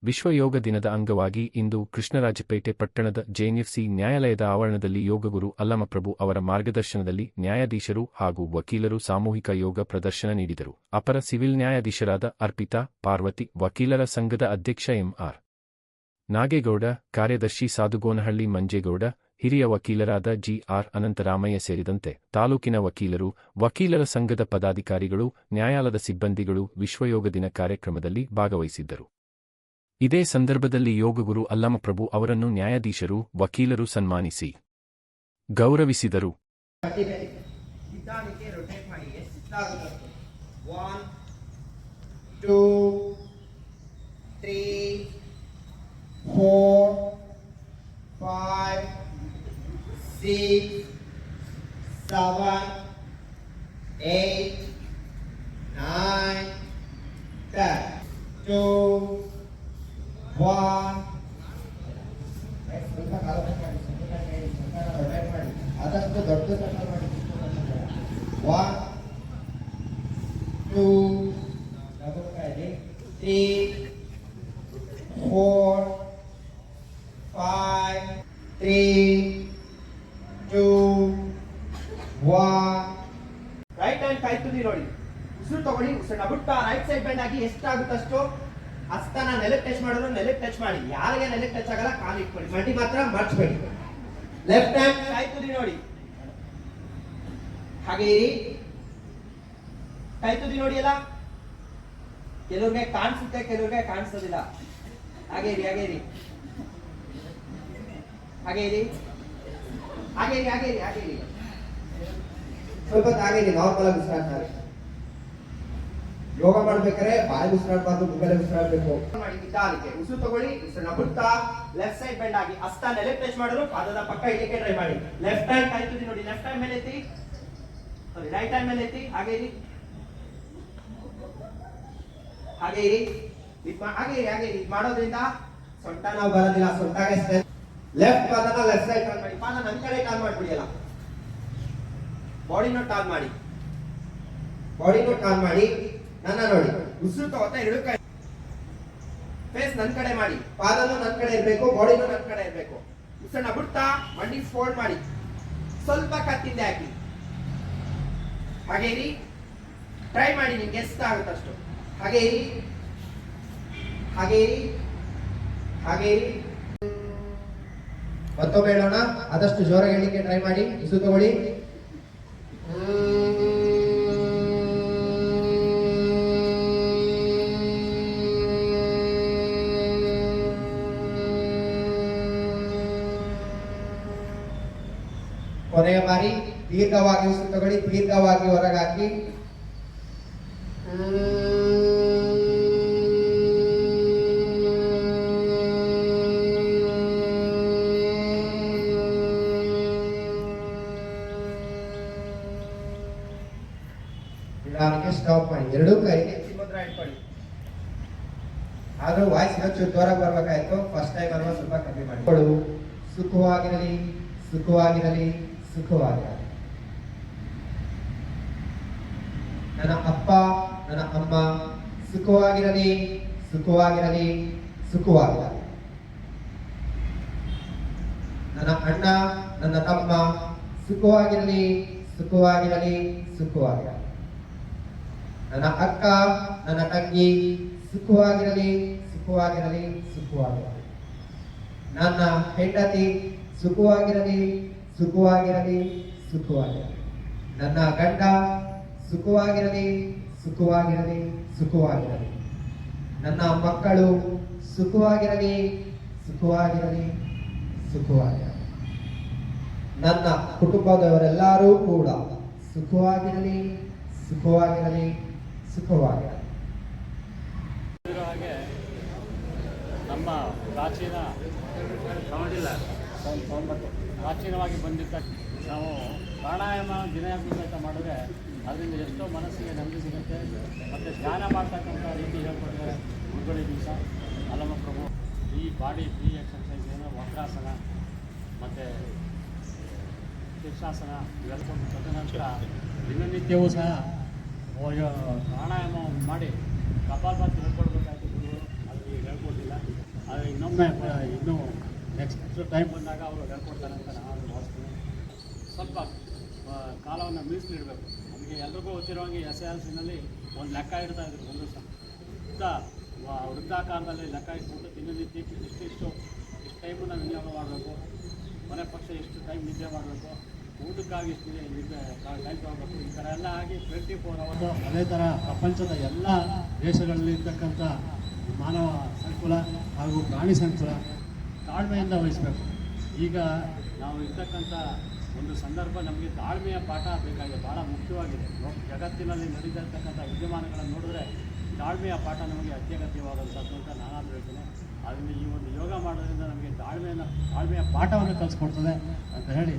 ವಿಶ್ವ ಯೋಗ ದಿನದ ಅಂಗವಾಗಿ ಇಂದು ಕೃಷ್ಣರಾಜಪೇಟೆ ಪಟ್ಟಣದ ಜೆಎನ್ಎಫ್ಸಿ ನ್ಯಾಯಾಲಯದ ಆವರಣದಲ್ಲಿ ಯೋಗಗುರು ಅಲ್ಲಮಪ್ರಭು ಅವರ ಮಾರ್ಗದರ್ಶನದಲ್ಲಿ ನ್ಯಾಯಾಧೀಶರು ಹಾಗೂ ವಕೀಲರು ಸಾಮೂಹಿಕ ಯೋಗ ಪ್ರದರ್ಶನ ನೀಡಿದರು. ಅಪರ ಸಿವಿಲ್ ನ್ಯಾಯಾಧೀಶರಾದ ಅರ್ಪಿತಾ, ಪಾರ್ವತಿ, ವಕೀಲರ ಸಂಘದ ಅಧ್ಯಕ್ಷ ಎಂಆರ್ ನಾಗೇಗೌಡ, ಕಾರ್ಯದರ್ಶಿ ಸಾದುಗೋನಹಳ್ಳಿ ಮಂಜೇಗೌಡ, ಹಿರಿಯ ವಕೀಲರಾದ ಜಿಆರ್ ಅನಂತರಾಮಯ್ಯ ಸೇರಿದಂತೆ ತಾಲೂಕಿನ ವಕೀಲರು, ವಕೀಲರ ಸಂಘದ ಪದಾಧಿಕಾರಿಗಳು, ನ್ಯಾಯಾಲಯದ ಸಿಬ್ಬಂದಿಗಳು ವಿಶ್ವಯೋಗ ದಿನ ಕಾರ್ಯಕ್ರಮದಲ್ಲಿ ಭಾಗವಹಿಸಿದ್ದರು. ಇದೇ ಸಂದರ್ಭದಲ್ಲಿ ಯೋಗಗುರು ಅಲ್ಲಮಪ್ರಭು ಅವರನ್ನು ನ್ಯಾಯಾಧೀಶರು, ವಕೀಲರು ಸನ್ಮಾನಿಸಿ ಗೌರವಿಸಿದರು. ಆದಷ್ಟು ದೊಡ್ಡ ಸಫಲ ಮಾಡಿ 1 2 3 4 5 3 2 1 ರೈಟ್ ಹ್ಯಾಂಡ್ ಕೈ ತುದಿ ನೋಡಿ. ಉಸಿರು ತಗೊಳ್ಳಿ, ಉಸಿರನ್ನ ಬಿಟ್ಟು ರೈಟ್ ಸೈಡ್ ಬೆಂಡ್ ಆಗಿ ಎಷ್ಟಾಗುತ್ತಷ್ಟು ಹಸ್ತನ ನೆಲಕ್ಕೆ ಟಚ್ ಮಾಡಿದ್ರು ನೆಲಕ್ಕೆ ಟಚ್ ಮಾಡಿ. ಯಾರಿಗೆ ನೆಲಕ್ಕೆ ಟಚ್ ಆಗಲ್ಲ ಕಾಲು ಇಟ್ಕೊಳ್ಳಿ, ಮಂಡಿ ಮಾತ್ರ ಮರ್ಚಬೇಡಿ. ಲೆಫ್ಟ್ ಹ್ಯಾಂಡ್ ಕೈ ತುದಿ ನೋಡಿ, ಹಾಗೆ ಇರಿ. ಕೈ ತುದಿ ನೋಡಿ ಅಲ್ಲ, ಕೆಲವ್ರಿಗೆ ಕಾಣಿಸುತ್ತೆ ಕೆಲವ್ರಿಗೆ ಕಾಣಿಸೋದಿಲ್ಲ. ಹಾಗೆ ಇರಿ, ಹಾಗೆ ಇರಿ, ಹಾಗೆ ಇರಿ, ಹಾಗೆ ಇರಿ, ಹಾಗೆ ಇರಿ, ಹಾಗೆ ಇರಿ. ಸ್ವಲ್ಪ ಹಾಗೆ ಇರಿ, ನಾರ್ಮಲ್ ಆಗಿ ಉಸಿರಾಡ್ತಾರೆ. ಯೋಗ ಮಾಡ್ಬೇಕಾದ್ರೆ ಬಾಯಿ ಉಸಿರಾಡಬಾರ್ದು, ಮುಖಲೇ ಉಸಿರಾಡಬೇಕು. ಮಾಡಿ ನಿಧಾನಕ್ಕೆ ಉಸಿರು ತಗೊಳ್ಳಿ, ಉಸಿರನ್ನ ಬಿಡ್ತಾ ಲೆಫ್ಟ್ ಸೈಡ್ ಬೆಂಡ್ ಆಗಿ ಹಸ್ತ ನೆಲಕ್ಕೆ ಟಚ್ ಮಾಡಿದ್ರು ಪಾದದ ಪಕ್ಕ ಇಳಿಕೆ ಟ್ರೈ ಮಾಡಿ. ಲೆಫ್ಟ್ ಹ್ಯಾಂಡ್ ಕೈ ತುದಿ ನೋಡಿ, ಲೆಫ್ಟ್ ಹ್ಯಾಂಡ್ ಮೇಲೆ ಎತ್ತಿ, ಸಾರಿ ರೈಟ್ ಹ್ಯಾಂಡ್ ಮೇಲೆ ಎತ್ತಿ, ಹಾಗೆ ಇರಿ, ಹಾಗೆ ಇರಿ, ಹಾಗೆ ಇರಿ, ಹಾಗೆ ಇರಿ. ಮಾಡೋದ್ರಿಂದ ಸೊಂಟ ನಾವು ಬರೋದಿಲ್ಲ, ಸೊಂಟಗೆ ಸ್ಟ್ರೆಂತ್. ಲೆಫ್ಟ್ ಪಾದನ ಲೆಫ್ಟ್ ಸೈಡ್ ಟರ್ನ್ ಮಾಡಿ, ಪಾದ ನನ್ನ ಕಡೆ ಟರ್ನ್ ಮಾಡ್ಬಿಡಿಯಲ್ಲ, ಬಾಡಿನೂ ಟರ್ನ್ ಮಾಡಿ, ಬಾಡಿನೂ ಟರ್ನ್ ಮಾಡಿ. ನನ್ನ ನೋಡಿ, ಉಸಿರು ತಗೋತಾ ಎರಡು ಕೈ ಫೇಸ್ ನನ್ನ ಕಡೆ ಮಾಡಿ, ಪಾದನೂ ನನ್ನ ಕಡೆ ಇರಬೇಕು, ಬಾಡಿನೂ ನನ್ನ ಕಡೆ ಇರಬೇಕು. ಉಸಿರನ್ನ ಬಿಡ್ತಾ ಮಂಡಿ ಫೋಲ್ಡ್ ಮಾಡಿ, ಸ್ವಲ್ಪ ಕತ್ತಿಂದೆ ಹಾಕಿ, ಹಾಗೆ ಇರಿ. ಟ್ರೈ ಮಾಡಿ, ನಿಮ್ಗೆ ಎಷ್ಟಾಗುತ್ತಷ್ಟು. ಹಾಗೆ ಇರಿ, ಹಾಗೆ ಇರಿ, ಹಾಗೆ ಇರಿ. ಮತ್ತೊಮ್ಮೆ ಹೇಳೋಣ, ಆದಷ್ಟು ಜೋರಾಗಿ ಹೇಳಿಕೆ ಟ್ರೈ ಮಾಡಿ. ಉಸಿರು ತಗೊಳ್ಳಿ. ಕೊನೆಯ ಬಾರಿ ದೀರ್ಘವಾಗಿ ಉಸಿರು ತಗೊಳ್ಳಿ, ದೀರ್ಘವಾಗಿ ಹೊರಗೆ ಹಾಕಿ. ನಿಧಾನಕ್ಕೆ ಸ್ಟಾಪ್ ಮಾಡಿ. ಎರಡೂ ಕೈಗೆ ಮುದ್ರ ಇಟ್ಕೊಳ್ಳಿ. ಆದ್ರೂ ವಾಯ್ಸ್ ಹೆಚ್ಚು ಜೋರಾಗಿ ಬರ್ಬೇಕಾಯ್ತು, ಫಸ್ಟ್ ಟೈಮ್ ಅಲ್ವಾ, ಸ್ವಲ್ಪ ಕಮ್ಮಿ ಮಾಡಿ. ಸುಖವಾಗಿರಲಿ, ಸುಖವಾಗಿರಲಿ, ಸುಖವಾಗಿರಲಿ. ನನ್ನ ಅಪ್ಪ, ನನ್ನ ಅಮ್ಮ ಸುಖವಾಗಿರಲಿ, ಸುಖವಾಗಿರಲಿ, ಸುಖವಾಗಿರಲಿ. ನನ್ನ ಅಣ್ಣ, ನನ್ನ ತಮ್ಮ ಸುಖವಾಗಿರಲಿ, ಸುಖವಾಗಿರಲಿ, ಸುಖವಾಗಿರಲಿ. ನನ್ನ ಅಕ್ಕ, ನನ್ನ ತಂಗಿ ಸುಖವಾಗಿರಲಿ, ಸುಖವಾಗಿರಲಿ, ಸುಖವಾಗಿರಲಿ. ನನ್ನ ಹೆಂಡತಿ ಸುಖವಾಗಿರಲಿ, ಸುಖವಾಗಿರಲಿ, ಸುಖವಾಗಿರಲಿ. ನನ್ನ ಗಂಡ ಸುಖವಾಗಿರಲಿ, ಸುಖವಾಗಿರಲಿ, ಸುಖವಾಗಿರಲಿ. ನನ್ನ ಮಕ್ಕಳು ಸುಖವಾಗಿರಲಿ, ಸುಖವಾಗಿರಲಿ, ಸುಖವಾಗಿರಲಿ. ನನ್ನ ಕುಟುಂಬದವರೆಲ್ಲರೂ ಕೂಡ ಸುಖವಾಗಿರಲಿ, ಸುಖವಾಗಿರಲಿ, ಸುಖವಾಗಿರಲಿ. ಹಾಗೆ ನಮ್ಮ ಪ್ರಾಚೀನವಾಗಿ ಬಂದಿದ್ದ ನಾವು ಪ್ರಾಣಾಯಾಮ ದಿನಯಾತ್ಮಕ ಮಾಡಿದ್ರೆ ಅದರಿಂದ ಎಷ್ಟೋ ಮನಸ್ಸಿಗೆ ನೆಮ್ಮದಿ ಸಿಗುತ್ತೆ ಮತ್ತು ಧ್ಯಾನ ಮಾಡ್ತಕ್ಕಂಥ ರೀತಿ ಹೇಳ್ಕೊಟ್ಟಿದ್ದಾರೆ ಗುರುಗಳ ದಿವಸ ಅಲ್ಲಮಪ್ರಭು. ಈ ಬಾಡಿ ಫ್ರೀ ಎಕ್ಸರ್ಸೈಸ್ ಏನೋ ವಕ್ರಾಸನ ಮತ್ತು ಶೀರ್ಷಾಸನ ಇವೆಲ್ಲ ತದನಂತರ ದಿನನಿತ್ಯವೂ ಸಹ ಪ್ರಾಣಾಯಾಮ ಮಾಡಿ ಕಪಾಲಭಾತಿ ಹೇಳ್ಕೊಡ್ಬೇಕಾಯ್ತು ಗುರುಗಳು, ಅದು ಹೇಳ್ಕೊಟ್ಟಿಲ್ಲ. ಇನ್ನೊಮ್ಮೆ ಇನ್ನೂ ನೆಕ್ಸ್ಟ್ ಟೈಮ್ ಬಂದಾಗ ಅವರು ಹೇಳ್ಕೊಡ್ತಾರೆ ಅಂತ ನಾನು ಭಾವಿಸ್ತೀನಿ. ಸ್ವಲ್ಪ ಕಾಲವನ್ನು ಮೀಸಲಿಡಬೇಕು. ನಮಗೆ ಎಲ್ರಿಗೂ ಗೊತ್ತಿರುವಂಗೆ SLCನಲ್ಲಿ ಒಂದು ಲೆಕ್ಕ ಇಡ್ತಾ ಇದ್ರು ಒಂದು ವೃದ್ಧಾಕಾರದಲ್ಲಿ ಲೆಕ್ಕ ಇಟ್ಬಿಟ್ಟು ದಿನನಿತ್ಯಕ್ಕೆ ಇಷ್ಟು ಟೈಮನ್ನು ವಿನಿಯೋಗ ಮಾಡಬೇಕು, ಮನೆ ಪಕ್ಷ ಎಷ್ಟು ಟೈಮ್ ನಿದ್ದೆ ಮಾಡಬೇಕು, ಊಟಕ್ಕಾಗಿ ಎಷ್ಟು ನಿದ್ದೆ ಟೈಮ್ ತಗೋಬೇಕು, ಈ ಥರ ಎಲ್ಲ ಆಗಿ 24 hours. ಅದೇ ಥರ ಪ್ರಪಂಚದ ಎಲ್ಲ ದೇಶಗಳಲ್ಲಿರ್ತಕ್ಕಂಥ ಮಾನವ ಸಂಕುಲ ಹಾಗೂ ಪ್ರಾಣಿ ಸಂಕುಲ ತಾಳ್ಮೆಯಿಂದ ವಹಿಸಬೇಕು. ಈಗ ನಾವು ಇರ್ತಕ್ಕಂಥ ಒಂದು ಸಂದರ್ಭ ನಮಗೆ ತಾಳ್ಮೆಯ ಪಾಠ ಬೇಕಾಗಿದೆ, ಭಾಳ ಮುಖ್ಯವಾಗಿದೆ. ಜಗತ್ತಿನಲ್ಲಿ ನಡೀತಿರ್ತಕ್ಕಂಥ ವಿದ್ಯಮಾನಗಳನ್ನು ನೋಡಿದ್ರೆ ತಾಳ್ಮೆಯ ಪಾಠ ನಮಗೆ ಅತ್ಯಗತ್ಯವಾದಂಥದ್ದು ಅಂತ ನಾನಾದರೂ ಹೇಳ್ತೇನೆ. ಅದರಿಂದ ಈ ಒಂದು ಯೋಗ ಮಾಡೋದ್ರಿಂದ ನಮಗೆ ತಾಳ್ಮೆಯ ಪಾಠವನ್ನು ಕಲಿಸ್ಕೊಡ್ತದೆ ಅಂತ ಹೇಳಿ